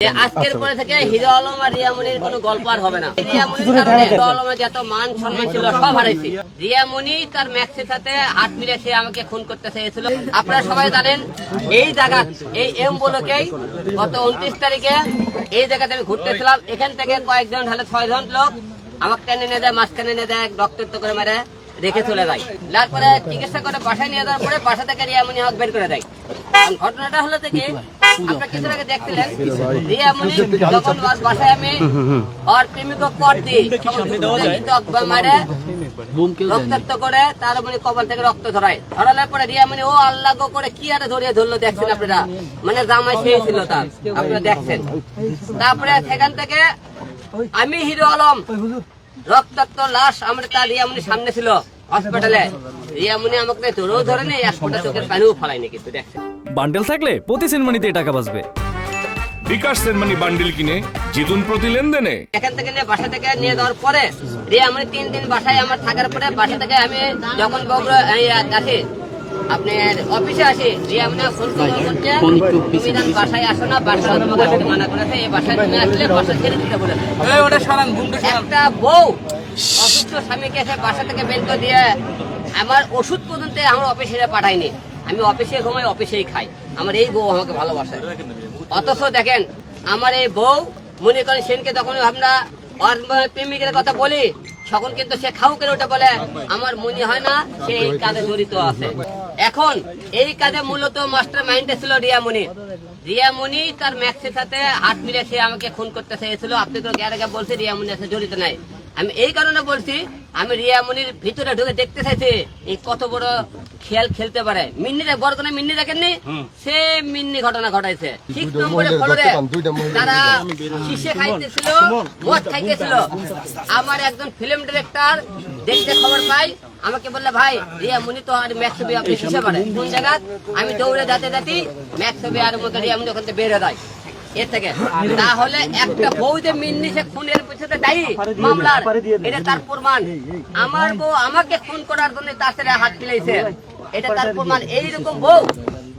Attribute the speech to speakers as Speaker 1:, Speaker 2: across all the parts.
Speaker 1: আজকের পরে থেকে হিরো আলম আর রিয়ামনির কোনো গল্প আর হবে না। রিয়ামনির কারণে হিরো আলমের যত মান সম্মান ছিল সব হারাইছে। রিয়ামনি তার ম্যাক্সের সাথে হাত মিলে সে আমাকে খুন করতে চেয়েছিল। আপনারা সবাই জানেন এই জায়গা এই এম ব্লকেই গত 29 তারিখে এই জায়গাতে আমি ঘুরতেছিলাম। এখান থেকে কয়েকজন হলে 6 জন লোক আমাকে টেনে নিয়ে যায়, মাঝখানে নিয়ে যায়, রক্তাক্ত করে মেরে রেখে চলে যায়। তারপরে চিকিৎসা করে বাসায় নিয়ে যাওয়ার পরে বাসা থেকে রিয়ামনি হক বের করে দেয়। ঘটনাটা হলো থেকে আপনারা কিছু আগে দেখছিলেন রিয়ামনি যখন ওর বাসায় আমি ওর প্রেমিক পর দিই মারে রক্তাক্ত করে তার মানে কপাল থেকে রক্ত ধরানোর পরে রিয়ামনি ও আল্লাহ গো করে কি আরে ধরিয়ে ধরলো দেখছেন আপনারা, মানে জামাই সেই ছিল তার, আপনারা দেখছেন। তারপরে সেখান থেকে আমি হিরো আলম রক্তাক্ত লাশ আমরা তার রিয়ামনির সামনে ছিল হসপিটালে। রিয়ামনি আমাকে ধরেও ধরে নেই, এক ফোঁটা চোখের পানিও ফলাইনি, কিন্তু দেখছেন।
Speaker 2: বান্ডেল থাকলে প্রতি সেনমানিতে টাকা বাঁচবে।
Speaker 3: বিকাশ সেনমানি বান্ডেল কিনে জিতুন প্রতি লেনদেনে।
Speaker 1: এখান থেকে নিয়ে বাসা থেকে নিয়ে যাওয়ার পরে রিয়ামনি 3 দিন বাসায় আমার থাকার পরে বাসা থেকে আমি যখন বগুড়া আসি আপনার অফিসে আসি, রিয়ামনি ফোন করছে তুমি যখন বাসায় আসো না, বাসা তোমাকে আসতে মানা করেছে, এই বাসায় তুমি আসলে বাসা ছেড়ে দিতে বলেছে। একটা বউ অসুস্থ স্বামীকে এসে বাসা থেকে বের করে দিয়ে আমার ওষুধ পর্যন্ত আমার অফিসে পাঠায়নি। আমি অফিসে ঘুমাই, অফিসেই খাই। আমার এই বউ আমাকে ভালোবাসে। অথচ দেখেন আমার এই বউ মনে করেন সেনকে তখন আমরা প্রেমিকের কথা বলি, তখন কিন্তু সে খাও করে ওটা বলে আমার মনে হয় না সে এই কাজে জড়িত আছে। এখন এই কাজে মূলত মাস্টার মাইন্ডে ছিল রিয়ামনি। রিয়ামনি তার ম্যাক্সের সাথে হাত মিলে সে আমাকে খুন করতে চেয়েছিল। আপনি তো আগে বলছে রিয়ামনি আছে জড়িত নাই। আমি এই কারণে বলছি, আমি রিয়ামনির ভিতরে ঢুকে দেখতে চাইছি এই কত বড় খেল খেলতে পারে। মিন্নিরে বড় কোনো মিন্নি দেখেননি, সে মিন্নি ঘটনা ঘটাইছে। ঠিক নম্বরে ফলরে তারা শিশে খাইতেছিল, মদ খাইতেছিল। আমার একজন ফিল্ম ডিরেক্টর দেখতে খবর পাই, আমাকে বললে ভাই রিয়ামনি তো আর ম্যাক্স ছবি আপনি শিশে পারে কোন জায়গা। আমি দৌড়ে যাতে ম্যাক্স ছবি আর মতো রিয়ামনি ওখান থেকে বের হয়ে যায় এর থেকে। তাহলে একটা বউ যে মিন্নি সে খুনের পিছনে দায়ী মামলার, এটা তার প্রমাণ। আমার বউ আমাকে খুন করার জন্য তার সাথে হাত মিলাইছে, এটা তার প্রমাণ। এইরকম বউ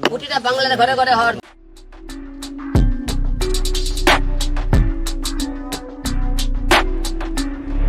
Speaker 1: প্রতিটা বাংলার ঘরে ঘরে হওয়ার